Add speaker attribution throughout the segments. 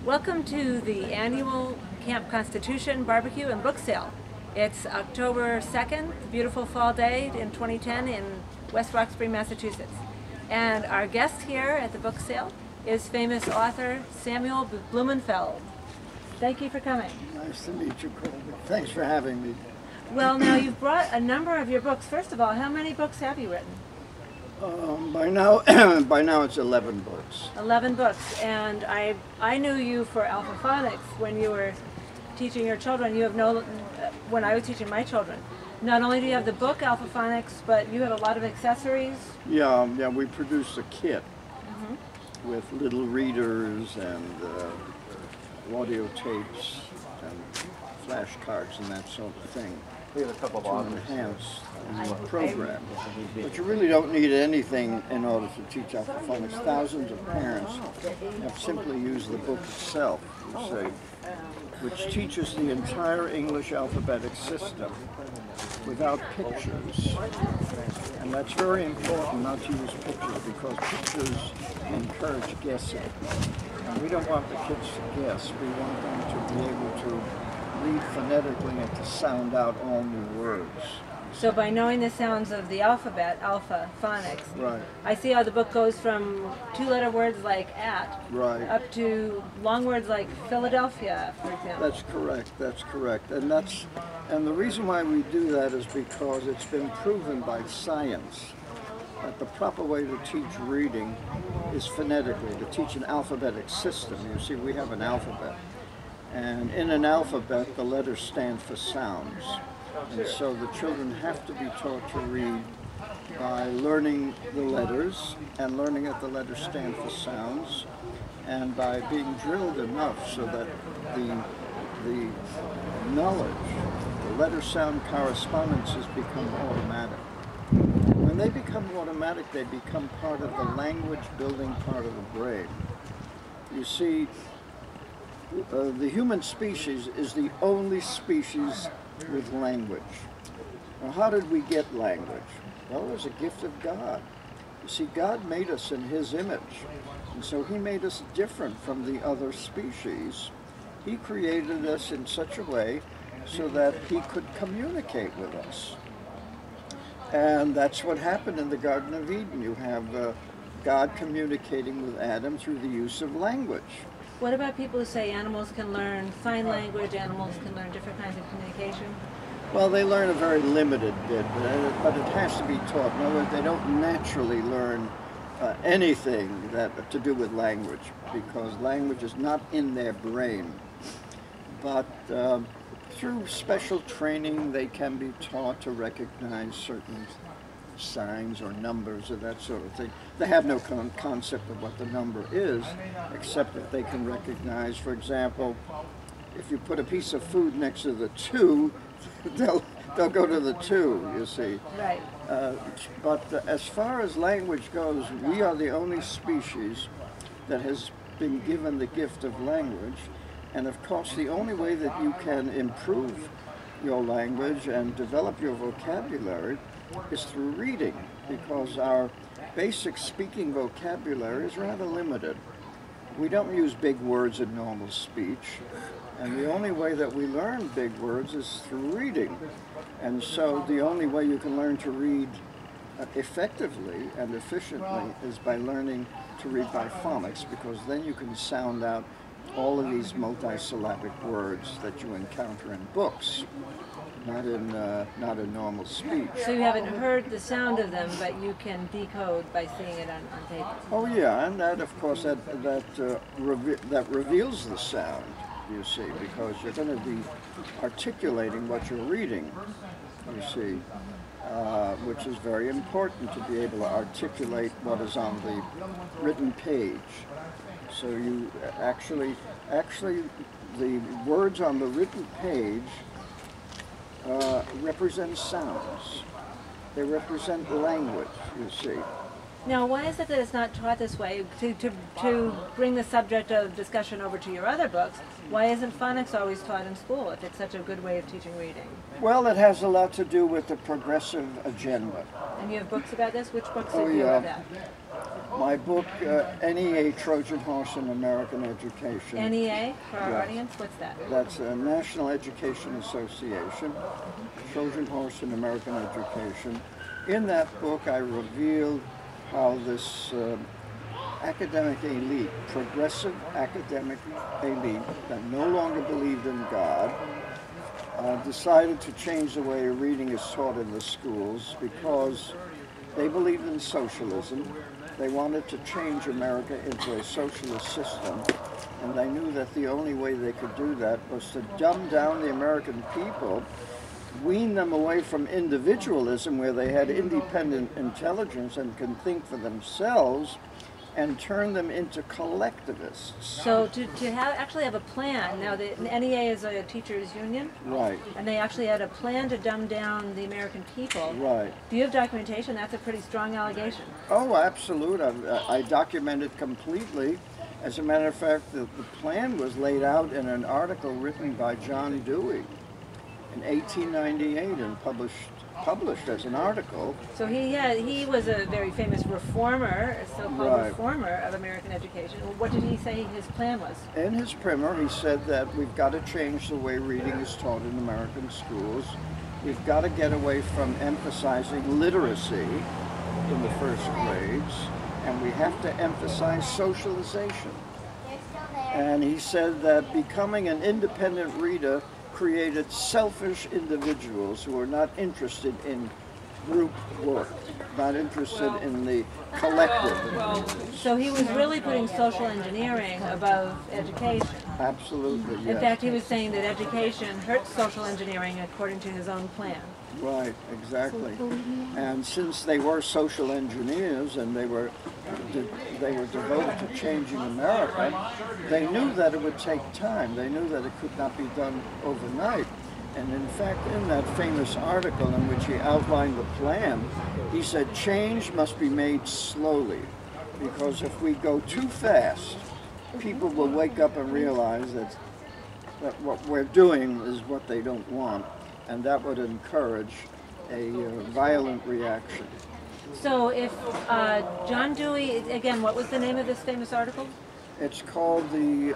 Speaker 1: Welcome to the annual Camp Constitution Barbecue and Book Sale. It's October 2nd, beautiful fall day in 2010 in West Roxbury, Massachusetts. And our guest here at the book sale is famous author Samuel Blumenfeld. Thank you for coming.
Speaker 2: Nice to meet you, Colbe. Thanks for having me.
Speaker 1: Well, now you've brought a number of your books. First of all, how many books have you written?
Speaker 2: By now, it's 11 books.
Speaker 1: 11 books, and I knew you for Alpha Phonics when you were teaching your children. You have when I was teaching my children. Not only do you have the book Alpha Phonics, but you have a lot of accessories.
Speaker 2: Yeah, we produced a kit with little readers and audio tapes and flashcards and that sort of thing to enhance the program. But you really don't need anything in order to teach Alpha Phonics. Thousands of parents have simply used the book itself, you see, which teaches the entire English alphabetic system without pictures. And that's very important not to use pictures because pictures encourage guessing. And we don't want the kids to guess. We want them to be able to read phonetically and to sound out all new words.
Speaker 1: So by knowing the sounds of the alphabet, Alpha Phonics,
Speaker 2: right.
Speaker 1: I see how the book goes from two-letter words like at,
Speaker 2: right,
Speaker 1: up to long words like Philadelphia, for example.
Speaker 2: That's correct. And the reason why we do that is because it's been proven by science that the proper way to teach reading is phonetically, to teach an alphabetic system. You see, we have an alphabet. And in an alphabet, the letters stand for sounds. And so the children have to be taught to read by learning the letters and learning that the letters stand for sounds, and by being drilled enough so that the knowledge, the letter-sound correspondences become automatic. When they become automatic, they become part of the language-building part of the brain. You see, the human species is the only species with language. Now, how did we get language? Well, it was a gift of God. You see, God made us in His image, and so He made us different from the other species. He created us in such a way so that He could communicate with us. And that's what happened in the Garden of Eden. You have God communicating with Adam through the use of language.
Speaker 1: What about people who say animals can learn sign language, animals can learn different kinds of communication?
Speaker 2: Well, they learn a very limited bit, but it has to be taught. In other words, they don't naturally learn anything that to do with language, because language is not in their brain. But through special training, they can be taught to recognize certain signs or numbers or that sort of thing. They have no concept of what the number is, except that they can recognize, for example, if you put a piece of food next to the 2, they'll go to the 2, you see.
Speaker 1: Right.
Speaker 2: But as far as language goes, we are the only species that has been given the gift of language. And of course, the only way that you can improve your language and develop your vocabulary is through reading, because our basic speaking vocabulary is rather limited. We don't use big words in normal speech, and the only way that we learn big words is through reading. And so the only way you can learn to read effectively and efficiently is by learning to read by phonics, because then you can sound out all of these multisyllabic words that you encounter in books. Not in normal speech.
Speaker 1: So you haven't heard the sound of them, but you can decode by seeing it on tape.
Speaker 2: Oh yeah, and that, of course, that reveals the sound, you see, because you're going to be articulating what you're reading, you see, which is very important to be able to articulate what is on the written page. So you actually, the words on the written page represent sounds. They represent language, you see.
Speaker 1: Now, why is it that it's not taught this way? To bring the subject of discussion over to your other books, why isn't phonics always taught in school if it's such a good way of teaching reading?
Speaker 2: Well, it has a lot to do with the progressive agenda.
Speaker 1: And you have books about this? Which books do you have that?
Speaker 2: My book, NEA, Trojan Horse in American Education.
Speaker 1: NEA, for our audience? What's that?
Speaker 2: That's a National Education Association, Trojan Horse in American Education. In that book, I revealed how this academic elite, progressive academic elite that no longer believed in God, decided to change the way reading is taught in the schools because they believed in socialism. They wanted to change America into a socialist system, and they knew that the only way they could do that was to dumb down the American people, wean them away from individualism where they had independent intelligence and can think for themselves, and turn them into collectivists.
Speaker 1: So to actually have a plan, now the NEA is a teachers union?
Speaker 2: Right.
Speaker 1: And they actually had a plan to dumb down the American people.
Speaker 2: Right.
Speaker 1: Do you have documentation? That's a pretty strong allegation.
Speaker 2: Oh, absolute. I documented completely. As a matter of fact, the plan was laid out in an article written by John Dewey in 1898 and published as an article.
Speaker 1: So he was a very famous reformer, a so-called reformer of American education. What did he say his plan was?
Speaker 2: In his primer, he said that we've got to change the way reading is taught in American schools. We've got to get away from emphasizing literacy in the first grades, and we have to emphasize socialization. And he said that becoming an independent reader created selfish individuals who are not interested in group work, not interested in the collective.
Speaker 1: So he was really putting social engineering above education.
Speaker 2: Absolutely, yes.
Speaker 1: In fact, he was saying that education hurts social engineering according to his own plan.
Speaker 2: Right, exactly. And since they were social engineers and they were devoted to changing America, they knew that it would take time. They knew that it could not be done overnight. And in fact, in that famous article in which he outlined the plan, he said change must be made slowly, because if we go too fast, people will wake up and realize that what we're doing is what they don't want, and that would encourage a violent reaction.
Speaker 1: So if John Dewey, again, what was the name of this famous article?
Speaker 2: It's called the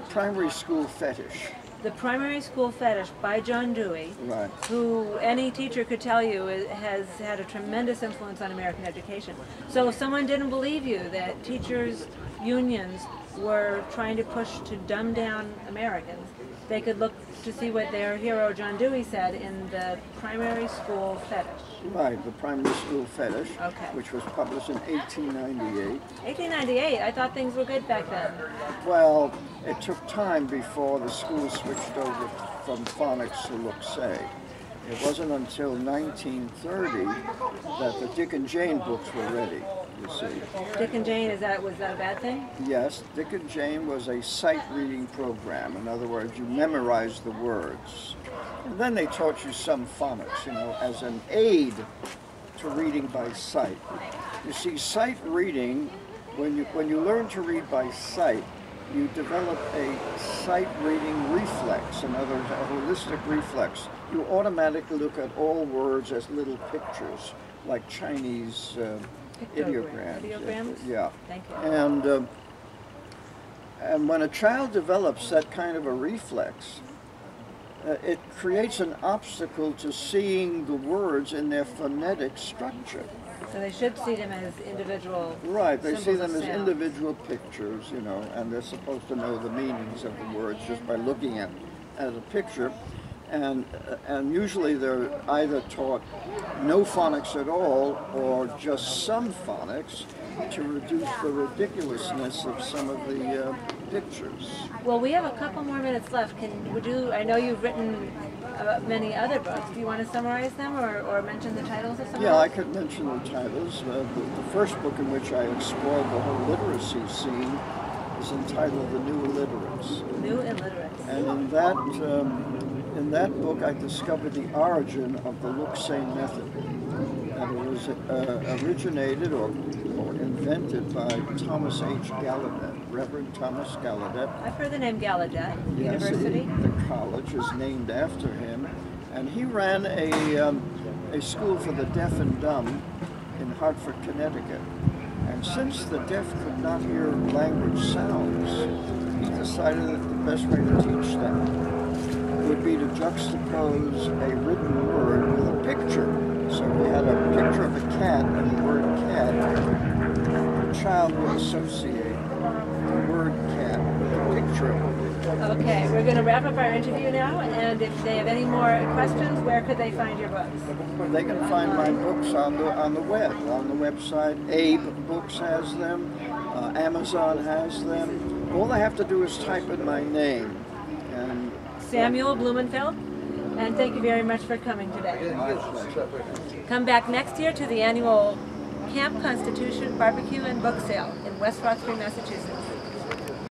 Speaker 2: Primary School Fetish.
Speaker 1: The Primary School Fetish by John Dewey,
Speaker 2: Right.
Speaker 1: Who any teacher could tell you has had a tremendous influence on American education. So if someone didn't believe you that teachers' unions were trying to push to dumb down Americans, they could look to see what their hero John Dewey said in the Primary School Fetish.
Speaker 2: Right, the Primary School Fetish,
Speaker 1: Okay.
Speaker 2: which was published in 1898.
Speaker 1: 1898, I thought things were good back then.
Speaker 2: Well, it took time before the schools switched over from phonics to look-say. It wasn't until 1930 that the Dick and Jane books were ready, you see.
Speaker 1: Dick and Jane, was that a bad thing?
Speaker 2: Yes, Dick and Jane was a sight reading program. In other words, you memorized the words. And then they taught you some phonics, you know, as an aid to reading by sight. You see, sight reading, when you learn to read by sight, you develop a sight reading reflex, in other words, a holistic reflex. You automatically look at all words as little pictures, like Chinese ideograms.
Speaker 1: Ideograms?
Speaker 2: Yeah.
Speaker 1: Thank you.
Speaker 2: And when a child develops that kind of a reflex, it creates an obstacle to seeing the words in their phonetic structure.
Speaker 1: So they should see them as individual.
Speaker 2: Right, they see them as
Speaker 1: sound.
Speaker 2: individual pictures, you know, and they're supposed to know the meanings of the words just by looking at a picture. And usually they're either taught no phonics at all or just some phonics to reduce the ridiculousness of some of the pictures.
Speaker 1: Well, we have a couple more minutes left. I know you've written many other books. Do you want to summarize them or mention the titles of some of them?
Speaker 2: Yeah, I could mention the titles. The first book in which I explored the whole literacy scene is entitled The New Illiterates.
Speaker 1: New Illiterates.
Speaker 2: And in that book I discovered the origin of the look-say method. and it was originated or invented by Thomas H. Gallaudet, Reverend Thomas Gallaudet.
Speaker 1: I've heard the name Gallaudet
Speaker 2: Yes,
Speaker 1: University.
Speaker 2: the college is named after him, and he ran a school for the deaf and dumb in Hartford, Connecticut. And since the deaf could not hear language sounds, he decided that the best way to teach them would be to juxtapose a written word with a picture. So we had a picture of a cat and the word cat. The child would associate the word cat with the picture of it.
Speaker 1: Okay, we're going to wrap up our interview now, and if they have any more questions, where could they find your books?
Speaker 2: They can find my books on the web, on the website. Abe Books has them, Amazon has them. All they have to do is type in my name. And
Speaker 1: Samuel Blumenfeld, and thank you very much for coming today.
Speaker 2: my pleasure.
Speaker 1: Come back next year to the annual Camp Constitution Barbecue and Book Sale in West Roxbury, Massachusetts.